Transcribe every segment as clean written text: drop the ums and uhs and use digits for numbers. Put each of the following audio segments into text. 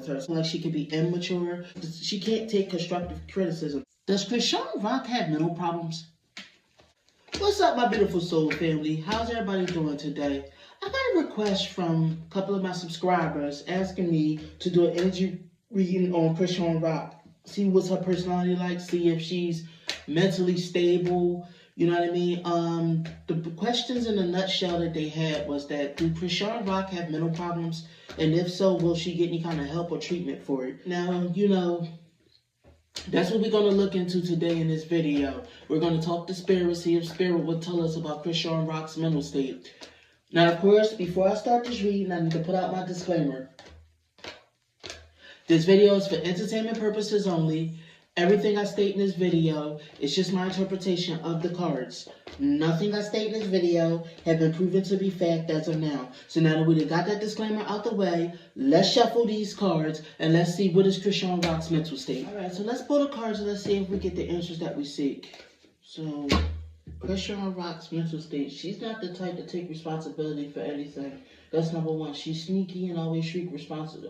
with her. So like she could be immature. She can't take constructive criticism. Does Chrisean Rock have mental problems? What's up, my beautiful soul family? How's everybody doing today? I got a request from a couple of my subscribers asking me to do an energy reading on Chrisean Rock. See what's her personality like, see if she's mentally stable, you know what I mean? The questions in a nutshell that they had was that, do Chrisean Rock have mental problems? And if so, will she get any kind of help or treatment for it? Now, you know, that's what we're going to look into today in this video. We're going to talk to Spirit, see if Spirit will tell us about Chrisean Rock's mental state. Now, of course, before I start this reading, I need to put out my disclaimer. This video is for entertainment purposes only. Everything I state in this video is just my interpretation of the cards. Nothing I state in this video have been proven to be fact as of now. So now that we got that disclaimer out the way, let's shuffle these cards and let's see what is Chrisean Rock's mental state. Alright, so let's pull the cards and let's see if we get the answers that we seek. So, Chrisean Rock's mental state. She's not the type to take responsibility for anything. That's number one. She's sneaky and always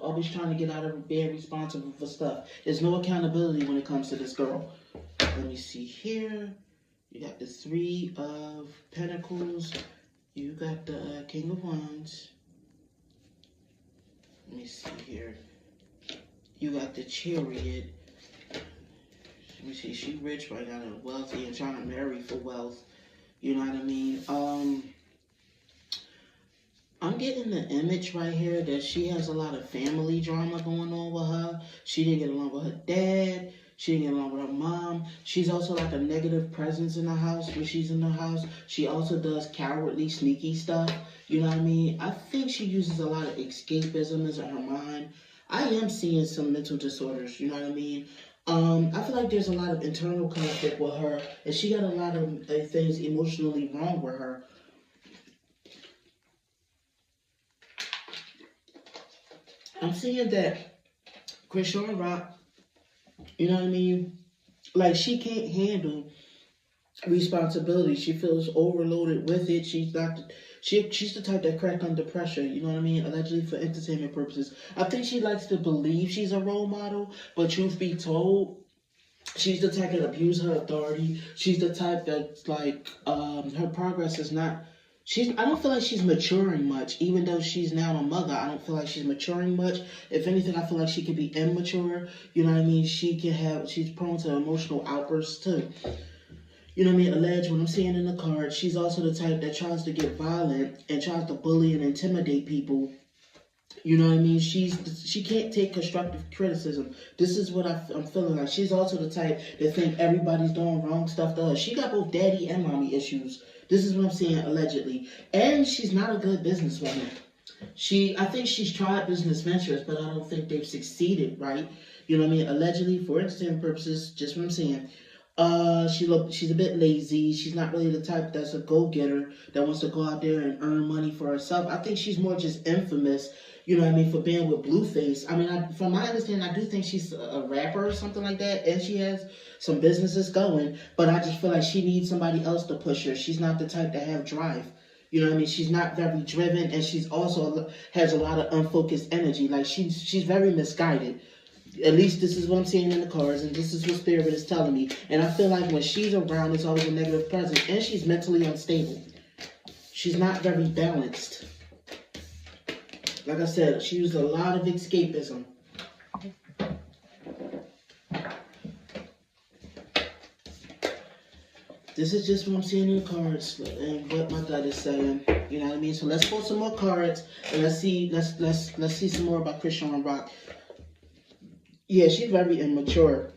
always trying to get out of being responsible for stuff. There's no accountability when it comes to this girl. Let me see here. You got the Three of Pentacles. You got the King of Wands. Let me see here. You got the Chariot. Let me see. She rich right now and wealthy and trying to marry for wealth. You know what I mean? I'm getting the image right here that she has a lot of family drama going on with her. She didn't get along with her dad. She didn't get along with her mom. She's also like a negative presence in the house when she's in the house. She also does cowardly, sneaky stuff. You know what I mean? I think she uses a lot of escapism in her mind. I am seeing some mental disorders. You know what I mean? I feel like there's a lot of internal conflict with her. And she got a lot of things emotionally wrong with her. I'm seeing that Chrisean Rock, you know what I mean? Like, she can't handle responsibility. She feels overloaded with it. She's the type that crack under pressure, you know what I mean? Allegedly for entertainment purposes. I think she likes to believe she's a role model, but truth be told, she's the type that abuses her authority. She's the type that's like, her progress is not... I don't feel like she's maturing much, even though she's now a mother. I don't feel like she's maturing much. If anything, I feel like she could be immature. You know what I mean? She's prone to emotional outbursts too. You know what I mean? Alleged, what I'm seeing in the card, she's also the type that tries to get violent and tries to bully and intimidate people. You know what I mean? She can't take constructive criticism. This is what I'm feeling like. She's also the type that think everybody's doing wrong stuff to her. She got both daddy and mommy issues. This is what I'm seeing allegedly. And she's not a good businesswoman. I think she's tried business ventures, but I don't think they've succeeded, right? You know what I mean? Allegedly, for entertainment purposes, just what I'm saying. She's a bit lazy. She's not really the type that's a go-getter that wants to go out there and earn money for herself. I think she's more just infamous, you know what I mean, for being with Blueface. I mean, from my understanding, I do think she's a rapper or something like that, and she has some businesses going, but I just feel like she needs somebody else to push her. She's not the type to have drive. You know what I mean? She's not very driven, and she's also has a lot of unfocused energy. Like, she's very misguided. At least this is what I'm seeing in the cards, and this is what Spirit is telling me. And I feel like when she's around, it's always a negative presence, and she's mentally unstable. She's not very balanced. Like I said, she used a lot of escapism. This is just what I'm seeing in the cards and what my gut is saying. You know what I mean? So let's pull some more cards and let's see some more about Chrisean Rock. Yeah, she's very immature.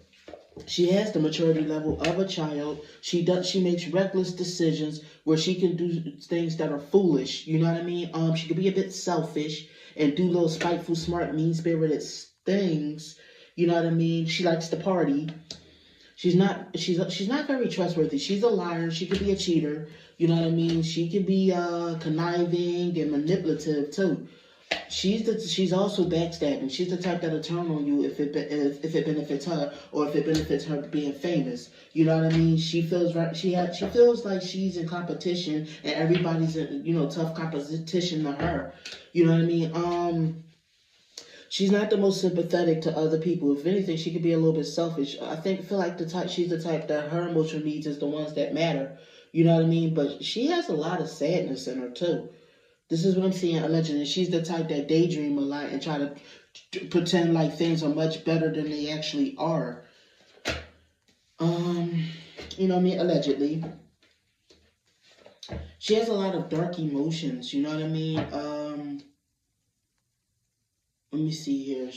She has the maturity level of a child. She makes reckless decisions where she can do things that are foolish. You know what I mean? She could be a bit selfish and do little spiteful, smart, mean-spirited things. You know what I mean? She likes to party. She's not very trustworthy. She's a liar. She could be a cheater. You know what I mean? She could be conniving and manipulative too. She's also backstabbing. She's the type that'll turn on you if it benefits her or if it benefits her being famous. You know what I mean? She feels like she's in competition and everybody's in, tough competition to her. You know what I mean? She's not the most sympathetic to other people. If anything, she could be a little bit selfish. Feel like she's the type that her emotional needs is the ones that matter. You know what I mean? But she has a lot of sadness in her too. This is what I'm seeing allegedly. She's the type that daydream a lot and try to pretend like things are much better than they actually are. You know what I mean? Allegedly. She has a lot of dark emotions, you know what I mean? Let me see here.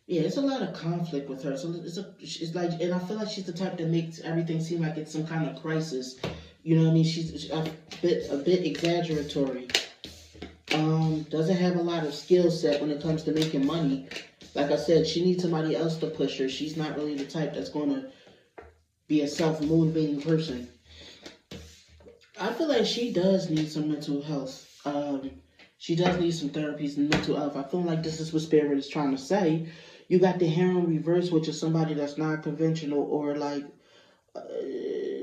It's a lot of conflict with her. So it's like, and I feel like she's the type that makes everything seem like it's some kind of crisis. You know what I mean? She's a bit exaggeratory. Doesn't have a lot of skill set when it comes to making money. Like I said, she needs somebody else to push her. She's not really the type that's going to be a self-motivating person. I feel like she does need some mental health. She does need some therapies and mental health. I feel like this is what Spirit is trying to say. You got the Heron reverse, which is somebody that's not conventional, or like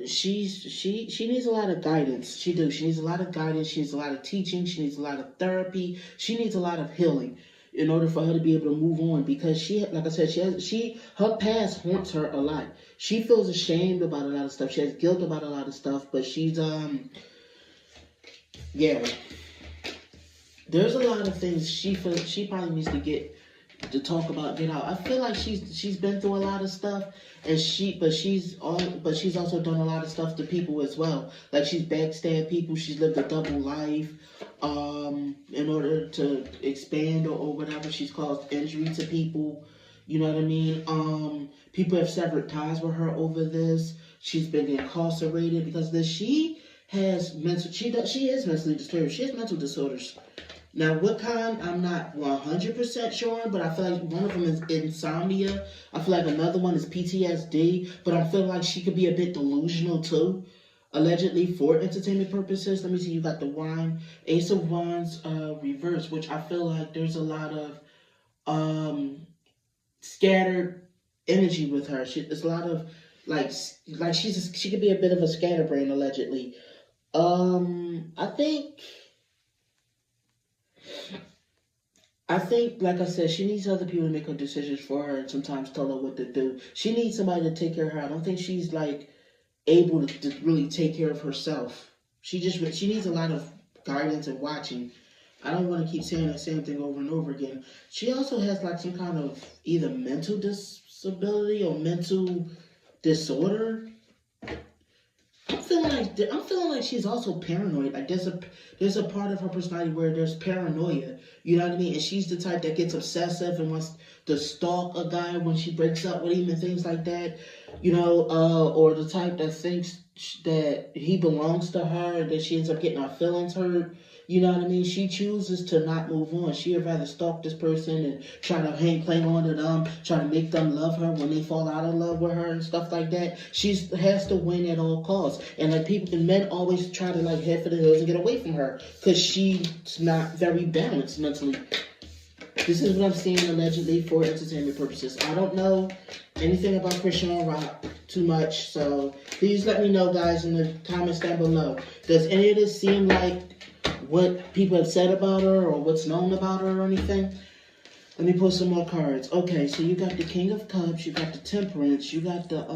she needs a lot of guidance. She needs a lot of guidance. She needs a lot of teaching. She needs a lot of therapy. She needs a lot of healing in order for her to be able to move on, because she, like I said, her past haunts her a lot. She feels ashamed about a lot of stuff. She has guilt about a lot of stuff, but she's there's a lot of things she feels she probably needs to talk about, get out. I feel like she's been through a lot of stuff, and she's also done a lot of stuff to people as well. Like, she's backstabbed people. She's lived a double life, in order to expand or whatever. She's caused injury to people. You know what I mean? People have severed ties with her over this. She's been incarcerated because of this. She is mentally disturbed. She has mental disorders. Now, what kind, I'm not 100% sure, but I feel like one of them is insomnia. I feel like another one is PTSD, but I feel like she could be a bit delusional too, allegedly, for entertainment purposes. Let me see, you got the Ace of Wands reverse, which I feel like there's a lot of scattered energy with her. There's a lot of, she could be a bit of a scatterbrain, allegedly. I think, like I said, she needs other people to make her decisions for her and sometimes tell her what to do. She needs somebody to take care of her. I don't think she's, able to really take care of herself. She needs a lot of guidance and watching. I don't want to keep saying the same thing over and over again. She also has, some kind of either mental disability or mental disorder. I'm feeling like she's also paranoid. Like, there's a part of her personality where there's paranoia. You know what I mean? And she's the type that gets obsessive and wants to stalk a guy when she breaks up with him and things like that. You know, or the type that thinks that he belongs to her and that she ends up getting her feelings hurt. You know what I mean? She chooses to not move on. She would rather stalk this person and try to cling on to them, try to make them love her when they fall out of love with her and stuff like that. She has to win at all costs. And men always try to head for the hills and get away from her because she's not very balanced mentally. This is what I'm seeing allegedly for entertainment purposes. I don't know anything about Chrisean Rock too much, so please let me know, guys, in the comments down below. Does any of this seem like what people have said about her or what's known about her or anything? Let me pull some more cards. Okay, so you got the King of Cups, you got the Temperance, you got the,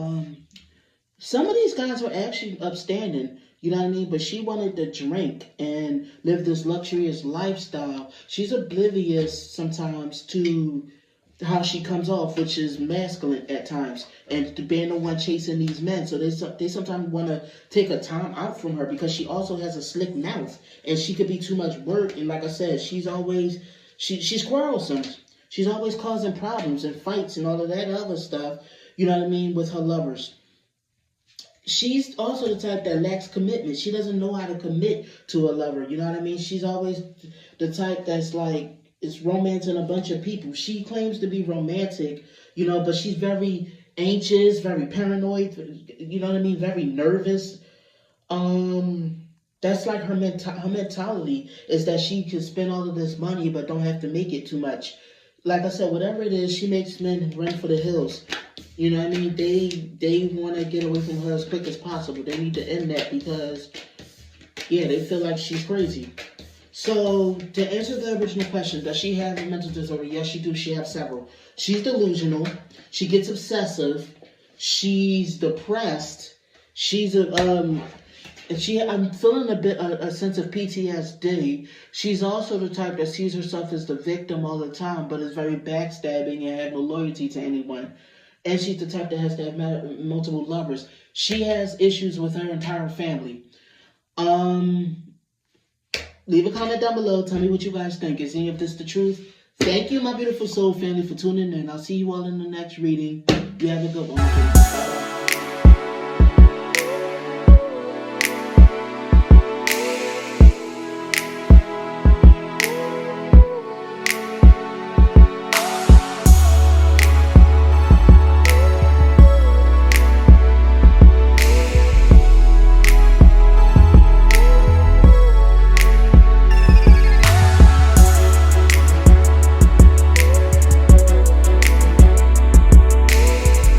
some of these guys were actually upstanding, you know what I mean? But she wanted to drink and live this luxurious lifestyle. She's oblivious sometimes to how she comes off, which is masculine at times, and to being the one chasing these men. So they sometimes want to take a time out from her because she also has a slick mouth, and she could be too much work. And like I said, she's quarrelsome. She's always causing problems and fights and all of that other stuff, you know what I mean, with her lovers. She's also the type that lacks commitment. She doesn't know how to commit to a lover, you know what I mean? She's always the type that's is romancing a bunch of people. She claims to be romantic, you know, but she's very anxious, very paranoid, you know what I mean, very nervous. That's her mentality is that she can spend all of this money but don't have to make it too much. Like I said, whatever it is, she makes men run for the hills. You know what I mean? They want to get away from her as quick as possible. They need to end that because, yeah, they feel like she's crazy. So, to answer the original question, does she have a mental disorder? Yes, she do. She has several. She's delusional. She gets obsessive. She's depressed. I'm feeling a sense of PTSD. She's also the type that sees herself as the victim all the time, but is very backstabbing and have no loyalty to anyone. And she's the type that has to have multiple lovers. She has issues with her entire family. Leave a comment down below. Tell me what you guys think. Is any of this the truth? Thank you, my beautiful soul family, for tuning in. I'll see you all in the next reading. You have a good one. Bye.